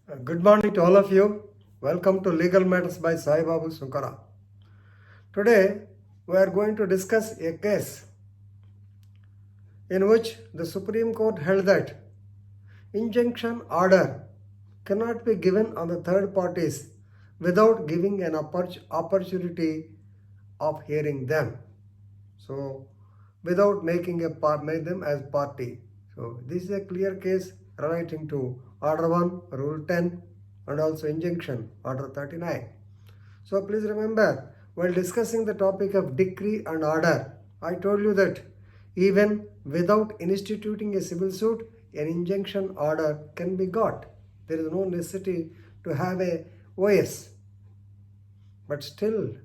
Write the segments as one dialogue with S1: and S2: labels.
S1: Good morning to all of you. Welcome to Legal Matters by Sai Babu Sunkara. Today we are going to discuss a case in which the Supreme Court held that injunction order cannot be given on the third parties without giving an opportunity of hearing them. So, without making make them as party. So, this is a clear case relating to Order 1, Rule 10, and also Injunction, Order 39. So, please remember, while discussing the topic of decree and order, I told you that even without instituting a civil suit, an injunction order can be got. There is no necessity to have a OS. But still,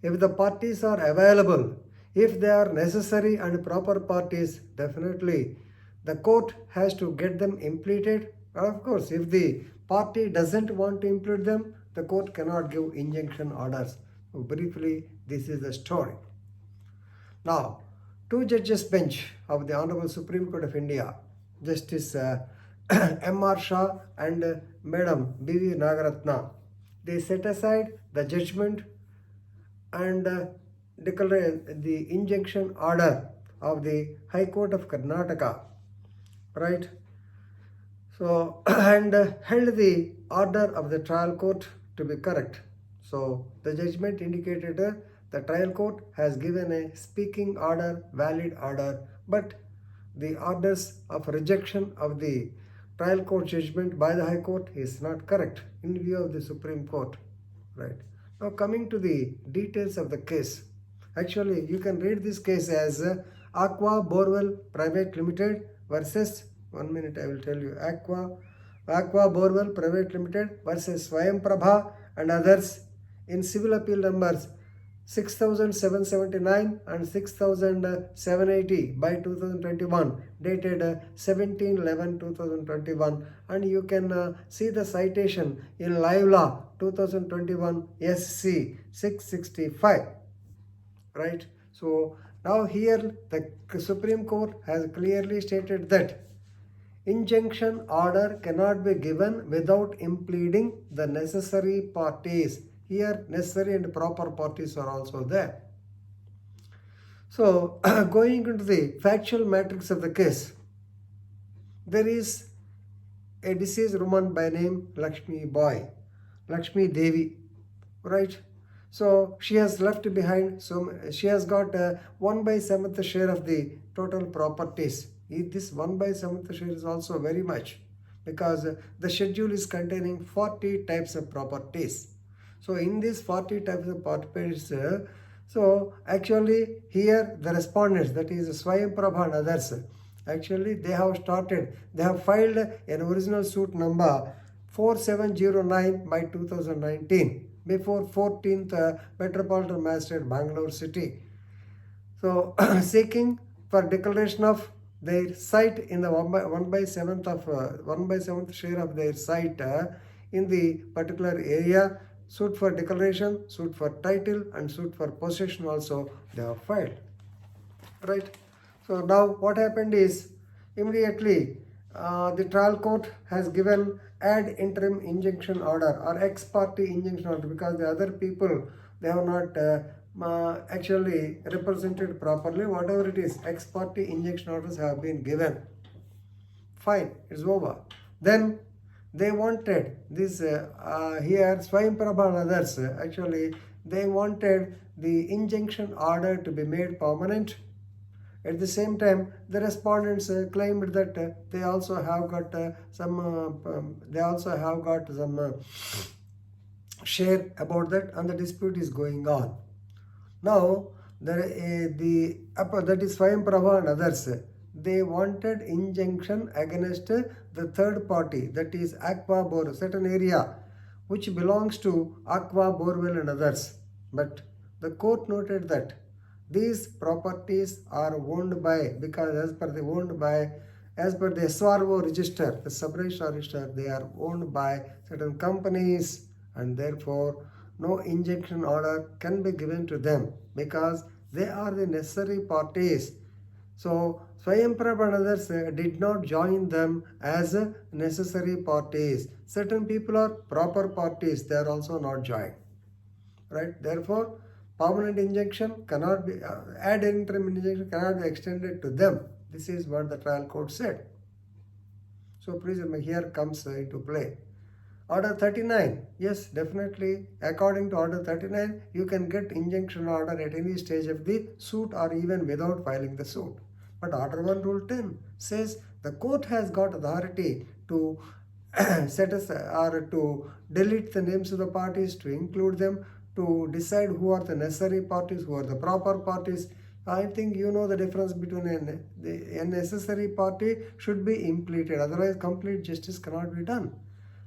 S1: if the parties are available, if they are necessary and proper parties, definitely the court has to get them impleted. Of course, if the party doesn't want to implement them, the court cannot give injunction orders. So briefly, this is the story. Now, two judges bench of the Honorable Supreme Court of India, Justice M.R. Shah and Madam B.V. Nagaratna, they set aside the judgment and declare the injunction order of the High Court of Karnataka, right? So, and held the order of the trial court to be correct. So, the judgment indicated the trial court has given a speaking order, valid order, but the orders of rejection of the trial court judgment by the High Court is not correct in view of the Supreme Court, right? Now, coming to the details of the case. Actually, you can read this case as Aqua Borewell Private Limited versus, 1 minute I will tell you, Aqua Borewell Private Limited versus Swayamprabha and others in civil appeal numbers 6779 and 6780 by 2021, dated 17/11/2021, and you can see the citation in Live Law 2021 SC 665, right? So now here the Supreme Court has clearly stated that injunction order cannot be given without impleading the necessary parties. Here, necessary and proper parties are also there. So, going into the factual matrix of the case, there is a deceased woman by name Lakshmi Devi, right? So, she has left behind, so she has got 1/7 share of the total properties. This 1/7 share is also very much, because the schedule is containing 40 types of properties. So in these 40 types of properties, so actually here the respondents, that is Swayamprabha and others, actually they have filed an original suit number 4709 by 2019 before 14th Metropolitan Magistrate, Bangalore City. So seeking for declaration of their site in the 1/7 share of their site in the particular area. Suit for declaration, suit for title, and suit for possession also they have filed, right? So now what happened is, immediately the trial court has given ad interim injunction order or ex parte injunction order, because the other people, they have not actually represented properly. Whatever it is, ex parte injunction orders have been given. Fine, it's over. Then they wanted this here Swayamprabha and others, actually they wanted the injunction order to be made permanent. At the same time, the respondents claimed that they also have got some share about that, and the dispute is going on. Now that is Swayamprabha and others, they wanted injunction against the third party, that is Aqua Borewell, certain area which belongs to Aqua Borewell and others. But the court noted that these properties are owned by, because as per the SRO register, the sub-registrar register, they are owned by certain companies, and therefore no injunction order can be given to them because they are the necessary parties. So Swayamprabha and others did not join them as necessary parties. Certain people are proper parties, they are also not joined. Right? Therefore, permanent injunction cannot be, ad interim injunction cannot be extended to them. This is what the trial court said. So please, here comes into play. Order 39, yes, definitely, according to Order 39, you can get injunction order at any stage of the suit or even without filing the suit. But Order 1 Rule 10 says the court has got authority to set aside or to delete the names of the parties, to include them, to decide who are the necessary parties, who are the proper parties. I think you know the difference between a necessary party should be impleted, otherwise complete justice cannot be done.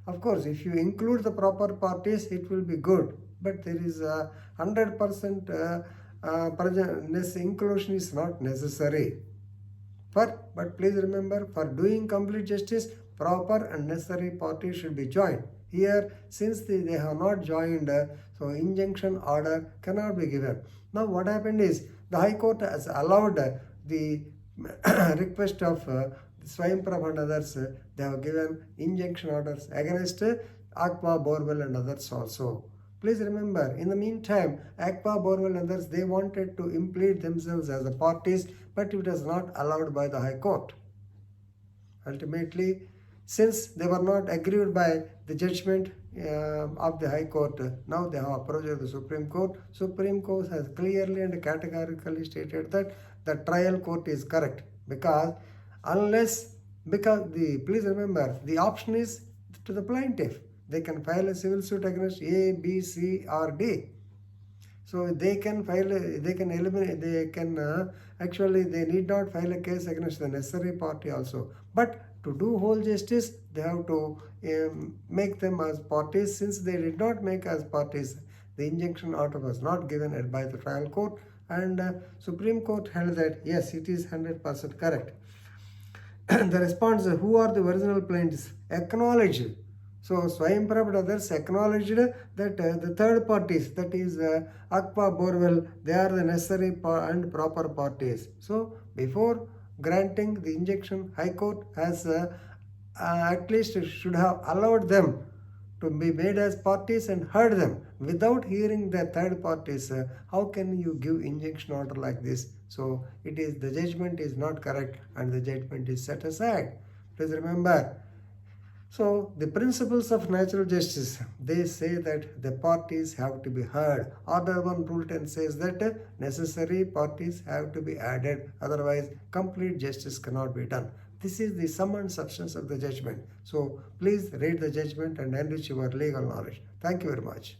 S1: Of course, if you include the proper parties, it will be good, but there is a 100% inclusion is not necessary. But please remember, for doing complete justice, proper and necessary parties should be joined. Here, since they have not joined, so injunction order cannot be given. Now what happened is, the High Court has allowed the request of Swayamprabha and others. They have given injunction orders against Aqua, Borewell and others also. Please remember, in the meantime, Aqua, Borewell and others, they wanted to implead themselves as the parties, but it was not allowed by the High Court. Ultimately, since they were not aggrieved by the judgment of the High Court, now they have approached the Supreme Court. Supreme Court has clearly and categorically stated that the trial court is correct, because please remember, the option is to the plaintiff. They can file a civil suit against A, B, C or D. So they can file, they can eliminate, they can actually they need not file a case against the necessary party also. But to do whole justice, they have to make them as parties. Since they did not make as parties, the injunction order was not given by the trial court, and Supreme Court held that yes, it is 100% correct. The response, who are the original plaintiffs, acknowledged. So Swayamprabha and others acknowledged that the third parties, that is Aqua, Borewell, they are the necessary and proper parties. So before granting the injunction, High Court has at least should have allowed them to be made as parties and heard them. Without hearing the third parties, how can you give injunction order like this? So it is, the judgment is not correct and the judgment is set aside. Please remember. So the principles of natural justice, they say that the parties have to be heard. Order 1 Rule 10 says that necessary parties have to be added, otherwise complete justice cannot be done. This is the sum and substance of the judgment. So please read the judgment and enrich your legal knowledge. Thank you very much.